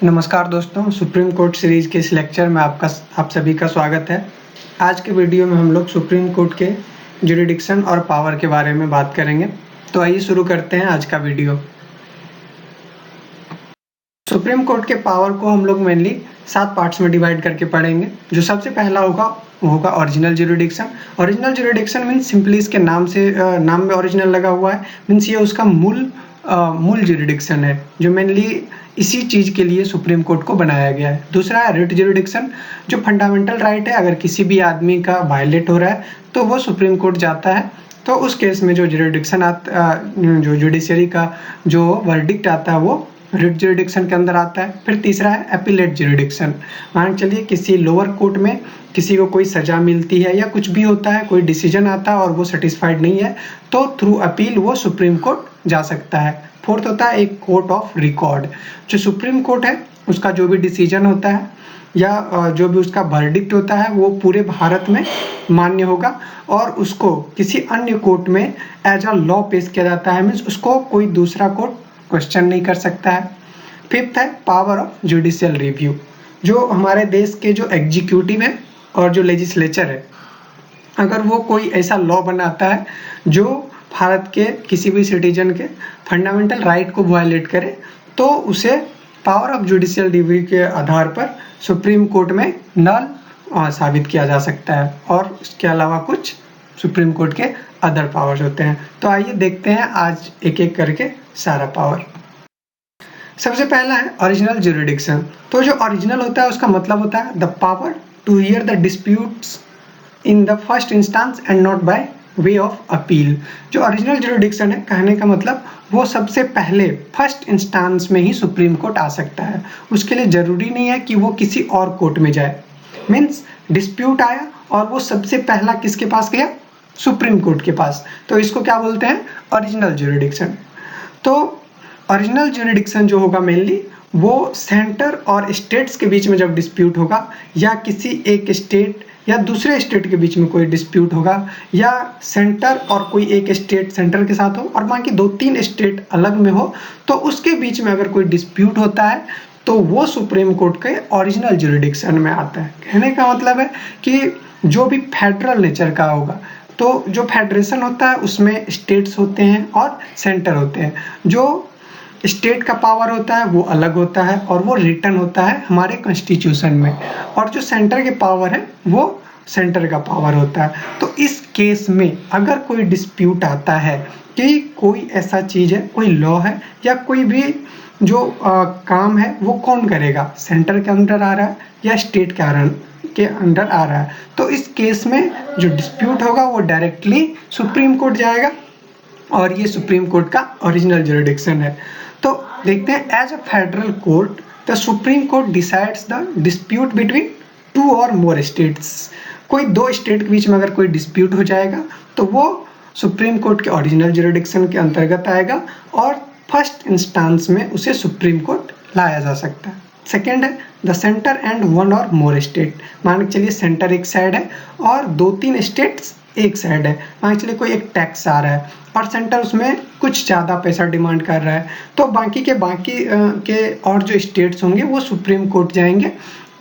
नमस्कार दोस्तों, supreme court series के इस लेक्चर में आप सभी का स्वागत है। आज के वीडियो में हम लोग सुप्रीम कोर्ट के जुरिडिक्शन और पावर के बारे में बात करेंगे। तो आइए शुरू करते हैं आज का वीडियो। सुप्रीम कोर्ट के पावर को हम लोग मेनली 7 पार्ट्स में डिवाइड करके पढ़ेंगे। जो सबसे पहला होगा वो होगा original jurisdiction. Original jurisdiction means simply इसके नाम में ओरिजिनल लगा हुआ है, मीन्स ये उसका मूल जुरिडिक्शन है जो मेनली इसी चीज़ के लिए सुप्रीम कोर्ट को बनाया गया है। दूसरा है रिट जुरिडिक्शन, जो फंडामेंटल राइट है, अगर किसी भी आदमी का वायलेट हो रहा है तो वो सुप्रीम कोर्ट जाता है, तो उस केस में जो जो जुडिशरी का जो वर्डिक्ट आता है वो रिट जुरिडिक्शन के अंदर आता है। फिर तीसरा है अपीलेट जुरिडिक्शन। मान चलिए किसी लोअर कोर्ट में किसी को कोई सज़ा मिलती है या कुछ भी होता है, कोई डिसीजन आता है और वो सेटिस्फाइड नहीं है, तो थ्रू अपील वो सुप्रीम कोर्ट जा सकता है। फोर्थ होता है एक कोर्ट ऑफ रिकॉर्ड। जो सुप्रीम कोर्ट है उसका जो भी डिसीजन होता है या जो भी उसका वर्डिक्ट होता है वो पूरे भारत में मान्य होगा और उसको किसी अन्य कोर्ट में एज अ लॉ पेश किया जाता है, मीन्स उसको कोई दूसरा कोर्ट क्वेश्चन नहीं कर सकता है। फिफ्थ है पावर ऑफ जुडिशियल रिव्यू। जो हमारे देश के जो एग्जीक्यूटिव है और जो लेजिस्लेचर है, अगर वो कोई ऐसा लॉ बनाता है जो भारत के किसी भी सिटीजन के फंडामेंटल राइट को वायलेट करे, तो उसे पावर ऑफ जुडिशियल रिव्यू के आधार पर सुप्रीम कोर्ट में नल साबित किया जा सकता है। और इसके अलावा कुछ सुप्रीम कोर्ट के अदर पावर्स होते हैं। तो आइए देखते हैं आज एक एक करके सारा पावर। सबसे पहला है ओरिजिनल जुरिडिक्शन। तो जो ओरिजिनल होता है उसका मतलब होता है the power to hear the disputes in the first instance and not by way of appeal. जो ओरिजिनल जुरिडिक्शन है, कहने का मतलब वो सबसे पहले फर्स्ट इंस्टेंस में ही सुप्रीम कोर्ट आ सकता है। उसके लिए जरूरी नहीं है कि वो किसी और कोर्ट में जाए। मीन्स डिस्प्यूट आया और वो सबसे पहला किसके पास गया? सुप्रीम कोर्ट के पास। तो इसको क्या बोलते हैं? Original jurisdiction. तो ओरिजिनल जुरिडिक्शन जो होगा मेनली वो सेंटर और स्टेट्स के बीच में जब डिस्प्यूट होगा, या किसी एक स्टेट या दूसरे स्टेट के बीच में कोई डिस्प्यूट होगा, या सेंटर और कोई एक स्टेट सेंटर के साथ हो और बाकी 2-3 स्टेट अलग में हो, तो उसके बीच में अगर कोई डिस्प्यूट होता है तो वो सुप्रीम कोर्ट के ओरिजिनल जुरिडिक्शन में आता है। कहने का मतलब है कि जो भी फेडरल नेचर का होगा, तो जो फेडरेशन होता है उसमें स्टेट्स होते हैं और सेंटर होते हैं। जो स्टेट का पावर होता है वो अलग होता है और वो रिटर्न होता है हमारे कॉन्स्टिट्यूशन में, और जो सेंटर के पावर है वो सेंटर का पावर होता है। तो इस केस में अगर कोई डिस्प्यूट आता है कि कोई ऐसा चीज़ है, कोई लॉ है या कोई भी जो काम है वो कौन करेगा, सेंटर के अंडर आ रहा है या स्टेट के अंडर आ रहा है, तो इस केस में जो डिस्प्यूट होगा वो डायरेक्टली सुप्रीम कोर्ट जाएगा और ये सुप्रीम कोर्ट का ओरिजिनल जुरिडिक्शन है। तो देखते हैं, as a federal court the supreme court decides the dispute between 2 और मोर स्टेट्स। कोई 2 स्टेट के बीच में अगर कोई डिस्प्यूट हो जाएगा तो वो सुप्रीम कोर्ट के ओरिजिनल जुरिडिक्शन के अंतर्गत आएगा और फर्स्ट इंस्टेंस में उसे सुप्रीम कोर्ट लाया जा सकता है। सेकेंड है द सेंटर एंड 1 और मोर स्टेट। मान के चलिए सेंटर एक साइड है और 2-3 स्टेट्स एक साइड है। मान के चलिए कोई एक टैक्स आ रहा है और सेंटर उसमें कुछ ज़्यादा पैसा डिमांड कर रहा है, तो बाकी के और जो स्टेट्स होंगे वो सुप्रीम कोर्ट जाएंगे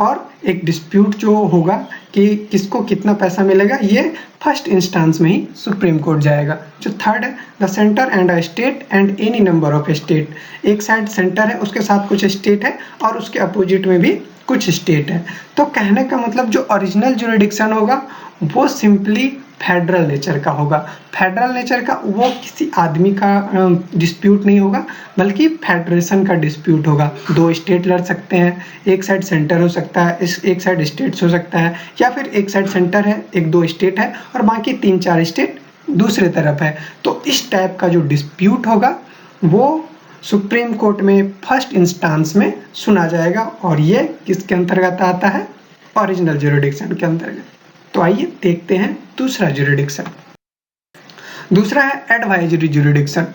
और एक डिस्प्यूट जो होगा कि किसको कितना पैसा मिलेगा, ये फर्स्ट इंस्टेंस में ही सुप्रीम कोर्ट जाएगा। जो थर्ड है the centre and a state and any number of state. एक साइड सेंटर है, उसके साथ कुछ स्टेट है और उसके अपोजिट में भी कुछ स्टेट है। तो कहने का मतलब जो ओरिजिनल जुरिडिक्शन होगा वो सिंपली फेडरल नेचर का होगा। फेडरल नेचर का वो किसी आदमी का डिस्प्यूट नहीं होगा, बल्कि फेडरेशन का डिस्प्यूट होगा। 2 स्टेट लड़ सकते हैं, एक साइड सेंटर हो सकता है, एक साइड स्टेट्स हो सकता है, या फिर एक साइड सेंटर है, 1-2 स्टेट है और बाकी 3-4 स्टेट दूसरे तरफ है। तो इस टाइप का जो डिस्प्यूट होगा वो सुप्रीम कोर्ट में फर्स्ट इंस्टेंस में सुना जाएगा और ये किसके अंतर्गत आता है? ओरिजिनल जुरिडिक्शन के अंतर्गत। तो आइए देखते हैं दूसरा जुरिडिक्शन। दूसरा है एडवाइजरी जुरिडिक्शन।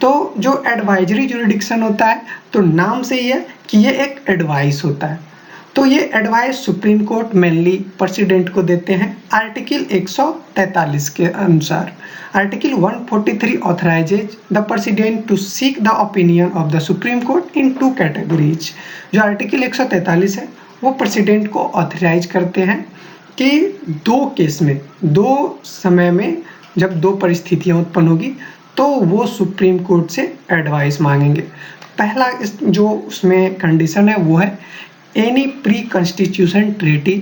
तो जो एडवाइजरी जुरिडिक्शन होता है, तो नाम से ही है कि ये एक एडवाइस होता है। तो ये advice supreme court mainly president को देते हैं। आर्टिकल 143 के अनुसार article 143 authorises the president to seek the opinion of the supreme court in 2 categories. जो आर्टिकल 143 है वो प्रेसिडेंट को ऑथराइज करते हैं कि 2 केस में, 2 समय में जब 2 परिस्थितियां उत्पन्न होगी तो वो सुप्रीम कोर्ट से एडवाइस मांगेंगे। पहला जो उसमें कंडीशन है वो है any pre constitution treaty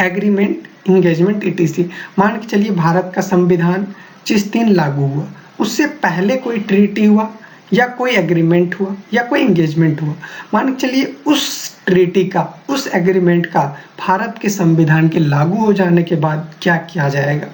agreement engagement ETC। मान के चलिए भारत का संविधान जिस दिन लागू हुआ उससे पहले कोई ट्रीटी हुआ या कोई एग्रीमेंट हुआ या कोई इंगेजमेंट हुआ, मान के चलिए उस ट्रीटी का, उस एग्रीमेंट का भारत के संविधान के लागू हो जाने के बाद क्या किया जाएगा,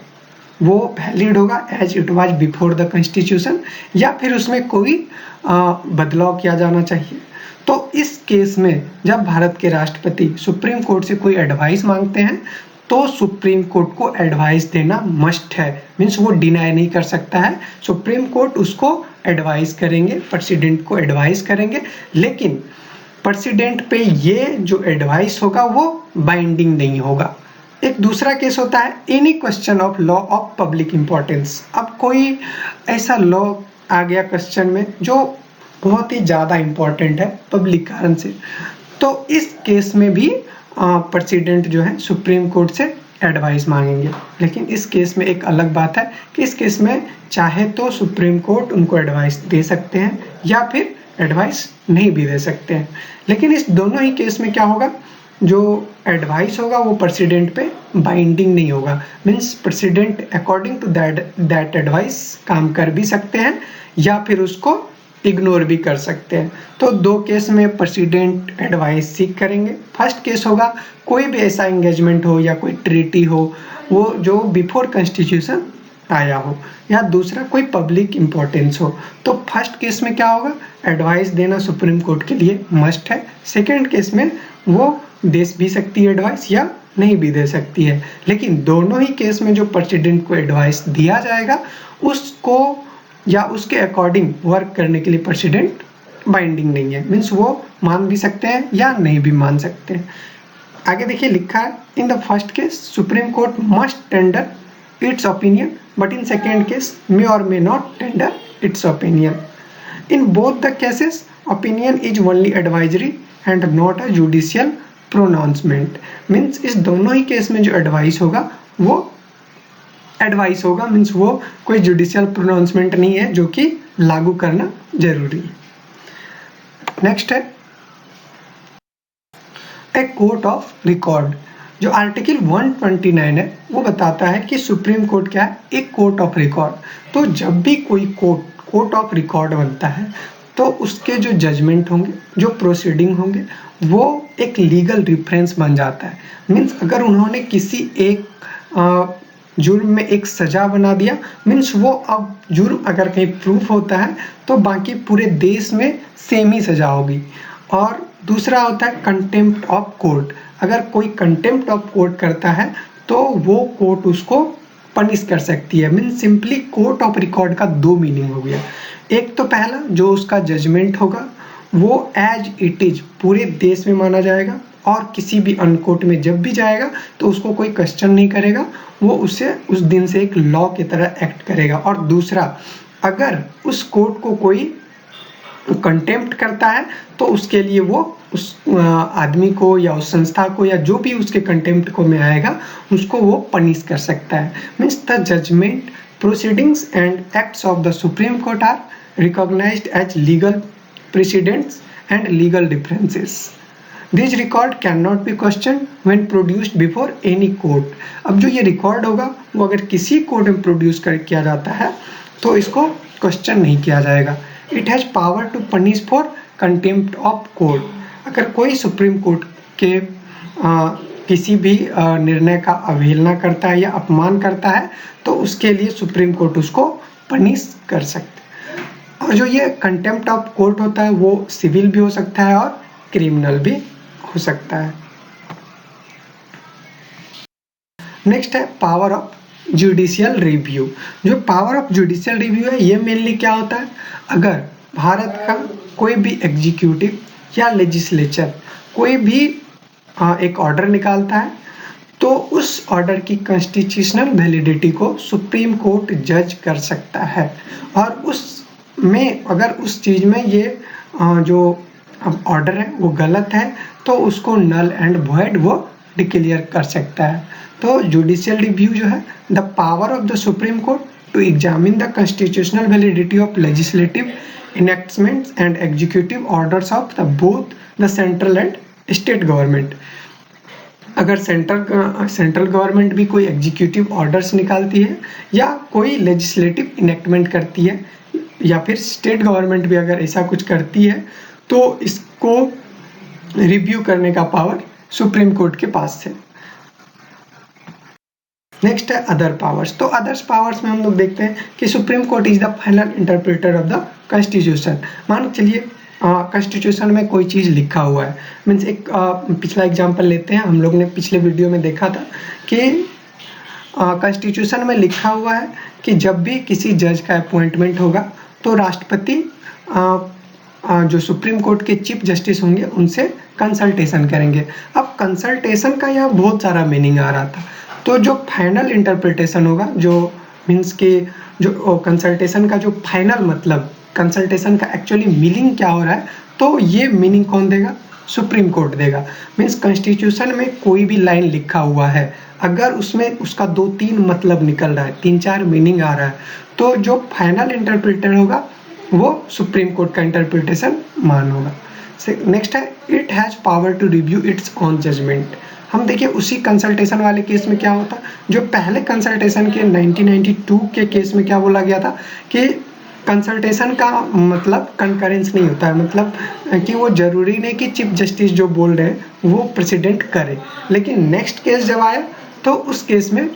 वो वैलिड होगा as it was before the constitution या फिर उसमें कोई बदलाव किया जाना चाहिए। तो इस केस में जब भारत के राष्ट्रपति सुप्रीम कोर्ट से कोई एडवाइस मांगते हैं तो सुप्रीम कोर्ट को एडवाइस देना मस्ट है, मीन्स वो डिनाई नहीं कर सकता है। सुप्रीम कोर्ट उसको एडवाइस करेंगे, प्रेसिडेंट को एडवाइस करेंगे, लेकिन प्रेसिडेंट पे ये जो एडवाइस होगा वो बाइंडिंग नहीं होगा। एक दूसरा केस होता है any question of law of public importance. अब कोई ऐसा लॉ आ गया क्वेश्चन में जो बहुत ही ज़्यादा इम्पोर्टेंट है पब्लिक कारण से, तो इस केस में भी प्रेसिडेंट जो है सुप्रीम कोर्ट से एडवाइस मांगेंगे। लेकिन इस केस में एक अलग बात है कि इस केस में चाहे तो सुप्रीम कोर्ट उनको एडवाइस दे सकते हैं या फिर एडवाइस नहीं भी दे सकते हैं। लेकिन इस दोनों ही केस में क्या होगा, जो एडवाइस होगा वो प्रेसिडेंट पे बाइंडिंग नहीं होगा, means president according to that advice काम कर भी सकते हैं या फिर उसको इग्नोर भी कर सकते हैं। तो 2 केस में प्रेसिडेंट एडवाइस सीख करेंगे। फर्स्ट केस होगा कोई भी ऐसा एंगेजमेंट हो या कोई ट्रीटी हो वो जो बिफोर कॉन्स्टिट्यूशन आया हो, या दूसरा कोई पब्लिक इम्पोर्टेंस हो। तो फर्स्ट केस में क्या होगा, एडवाइस देना सुप्रीम कोर्ट के लिए मस्ट है। सेकेंड केस में वो दे भी सकती है एडवाइस या नहीं भी दे सकती है। लेकिन दोनों ही केस में जो प्रेसिडेंट को एडवाइस दिया जाएगा उसको या उसके अकॉर्डिंग वर्क करने के लिए प्रेसिडेंट बाइंडिंग नहीं है, मीन्स वो मान भी सकते हैं या नहीं भी मान सकते हैं। आगे देखिए लिखा है in the first case supreme court must tender its opinion but in second case may or may not tender its opinion. In both the cases opinion is only advisory and not a judicial pronouncement. Means इस दोनों ही case में जो advice होगा वो advice होगा, means वो कोई judicial pronouncement नहीं है जो कि लागू करना जरूरी है। नेक्स्ट है ए कोर्ट ऑफ रिकॉर्ड। जो आर्टिकल 129 है वो बताता है कि सुप्रीम कोर्ट क्या है, एक कोर्ट ऑफ रिकॉर्ड। तो जब भी कोई कोर्ट ऑफ रिकॉर्ड बनता है तो उसके जो जजमेंट होंगे, जो प्रोसीडिंग होंगे, वो एक लीगल रेफरेंस बन जाता है। मीन्स अगर उन्होंने किसी एक जुर्म में एक सजा बना दिया, मीन्स वो अब जुर्म अगर कहीं प्रूफ होता है तो बाकी पूरे देश में सेम ही सजा होगी। और दूसरा होता है कंटेम्प्ट ऑफ कोर्ट। अगर कोई कंटेम्प्ट ऑफ कोर्ट करता है तो वो कोर्ट उसको पनिश कर सकती है। Means simply court of record का 2 मीनिंग हो गया। एक तो पहला जो उसका जजमेंट होगा वो एज इट इज पूरे देश में माना जाएगा और किसी भी अनकोर्ट में जब भी जाएगा तो उसको कोई क्वेश्चन नहीं करेगा, वो उसे उस दिन से एक लॉ की तरह एक्ट करेगा। और दूसरा, अगर उस कोर्ट को कोई कंटेम्प्ट करता है तो उसके लिए वो उस आदमी को या उस संस्था को या जो भी उसके कंटेम्प्ट को में आएगा उसको वो पनिश कर सकता है। Means the judgment proceedings and acts of the supreme court are recognized as legal precedents and legal differences. This record can not be question when produced before any court. अब जो ये रिकॉर्ड होगा वो अगर किसी कोर्ट में produce किया जाता है तो इसको क्वेश्चन नहीं किया जाएगा। It has power to punish for contempt of court. अगर कोई सुप्रीम कोर्ट के किसी भी निर्णय का अवहेलना करता है या अपमान करता है तो उसके लिए सुप्रीम कोर्ट उसको पनिश कर सकते हैं। और जो ये कंटेम्प्ट ऑफ कोर्ट होता है वो सिविल भी हो सकता है और क्रिमिनल भी हो सकता है। नेक्स्ट है पावर ऑफ जुडिशियल रिव्यू। जो पावर ऑफ जुडिशियल रिव्यू है ये मेनली क्या होता है, अगर भारत का कोई भी एग्जीक्यूटिव या लेजिस्लेचर कोई भी एक ऑर्डर निकालता है तो उस ऑर्डर की कॉन्स्टिट्यूशनल वैलिडिटी को सुप्रीम कोर्ट जज कर सकता है और उसमें अगर उस चीज़ में ये जो ऑर्डर है वो गलत है तो उसको नल एंड वॉइड वो डिक्लेयर कर सकता है। तो जुडिशियल रिव्यू जो है the power of the supreme court to examine the constitutional validity of legislative enactments and executive orders of the both the central and state government। अगर central government भी कोई एग्जीक्यूटिव ऑर्डर्स निकालती है या कोई legislative enactment करती है या फिर स्टेट गवर्नमेंट भी अगर ऐसा कुछ करती है तो इसको रिव्यू करने का पावर सुप्रीम कोर्ट के पास है। नेक्स्ट है अदर पावर्स। तो अदर्स पावर्स में हम लोग देखते हैं कि supreme court is the final interpreter of the constitution. मान चलिए कॉन्स्टिट्यूशन में कोई चीज़ लिखा हुआ है, मीन्स एक पिछला एग्जांपल लेते हैं। हम लोग ने पिछले वीडियो में देखा था कि कॉन्स्टिट्यूशन में लिखा हुआ है कि जब भी किसी जज का अपॉइंटमेंट होगा तो राष्ट्रपति जो सुप्रीम कोर्ट के चीफ जस्टिस होंगे उनसे कंसल्टेशन करेंगे। अब कंसल्टेशन का यहाँ बहुत सारा मीनिंग आ रहा था, तो जो फाइनल इंटरप्रिटेशन होगा, जो मीन्स के जो कंसल्टेशन का जो फाइनल मतलब कंसल्टेशन का एक्चुअली मीनिंग क्या हो रहा है, तो ये मीनिंग कौन देगा? सुप्रीम कोर्ट देगा। मीन्स कॉन्स्टिट्यूशन में कोई भी लाइन लिखा हुआ है, अगर उसमें उसका 2-3 मतलब निकल रहा है, 3-4 मीनिंग आ रहा है, तो जो फाइनल इंटरप्रेटर होगा वो सुप्रीम कोर्ट का इंटरप्रिटेशन मान होगा। नेक्स्ट है it has power to review its own judgment. हम देखिए उसी कंसल्टेशन वाले केस में क्या होता, जो पहले कंसल्टेशन के 1992 के केस में क्या बोला गया था कि कंसल्टेशन का मतलब कंकरेंस नहीं होता है, मतलब कि वो जरूरी नहीं कि चीफ जस्टिस जो बोल रहे हैं वो प्रेसिडेंट करे। लेकिन नेक्स्ट केस जब आया तो उस केस में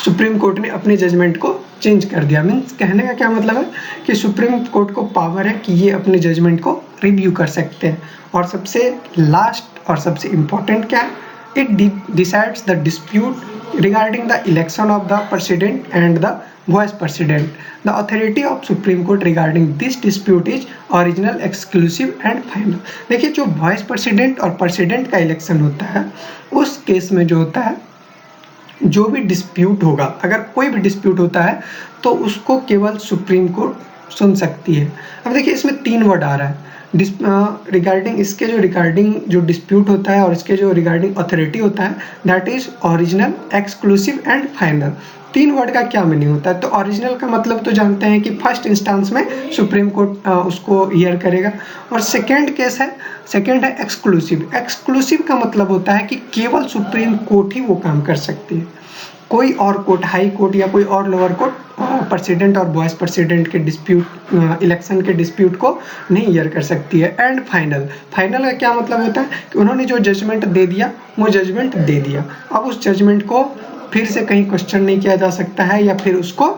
सुप्रीम कोर्ट ने अपने जजमेंट को चेंज कर दिया। मीन्स कहने का क्या मतलब है कि सुप्रीम कोर्ट को पावर है कि ये अपने जजमेंट को रिव्यू कर सकते हैं। और सबसे लास्ट और सबसे इम्पोर्टेंट क्या है, it decides the dispute regarding the election of the president and the vice president. The authority of Supreme Court regarding this dispute is original, exclusive and final। देखिए जो वाइस प्रेसिडेंट और president का election होता है उस case में जो होता है, जो भी डिस्प्यूट होगा, अगर कोई भी डिस्प्यूट होता है तो उसको केवल सुप्रीम कोर्ट सुन सकती है। अब देखिए इसमें 3 वर्ड आ रहा है रिगार्डिंग, इसके जो रिगार्डिंग जो डिस्प्यूट होता है और इसके जो रिगार्डिंग अथॉरिटी होता है, that is original, exclusive and final. 3 word का क्या मीनिंग होता है? तो ओरिजिनल का मतलब तो जानते हैं कि फर्स्ट इंस्टेंस में सुप्रीम कोर्ट उसको हियर करेगा। और सेकंड है एक्सक्लूसिव। एक्सक्लूसिव का मतलब होता है कि केवल सुप्रीम कोर्ट ही वो काम कर सकती है, कोई और कोर्ट, हाई कोर्ट या कोई और लोअर कोर्ट प्रेसिडेंट और वाइस प्रेसिडेंट के डिस्प्यूट, इलेक्शन के डिस्प्यूट को नहीं हियर कर सकती है। एंड फाइनल का क्या मतलब होता है कि उन्होंने जो जजमेंट दे दिया वो जजमेंट दे दिया, अब उस जजमेंट को फिर से कहीं क्वेश्चन नहीं किया जा सकता है या फिर उसको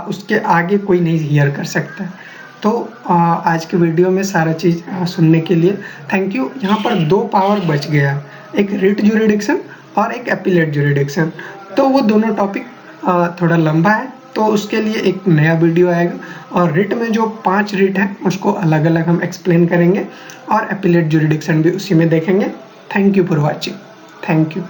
उसके आगे कोई नहीं हियर कर सकता है। तो आज के वीडियो में सारा चीज़ सुनने के लिए थैंक यू। यहाँ पर 2 पावर बच गया है, एक रिट ज्यूरिडिक्शन और एक एपिलेट ज्यूरिडिक्शन। तो वो दोनों टॉपिक थोड़ा लंबा है, तो उसके लिए एक नया वीडियो आएगा। और रिट में जो 5 रिट है उसको अलग अलग हम एक्सप्लेन करेंगे और एपिलेट ज्यूरिडिक्शन भी उसी में देखेंगे। Thank you for watching. Thank you.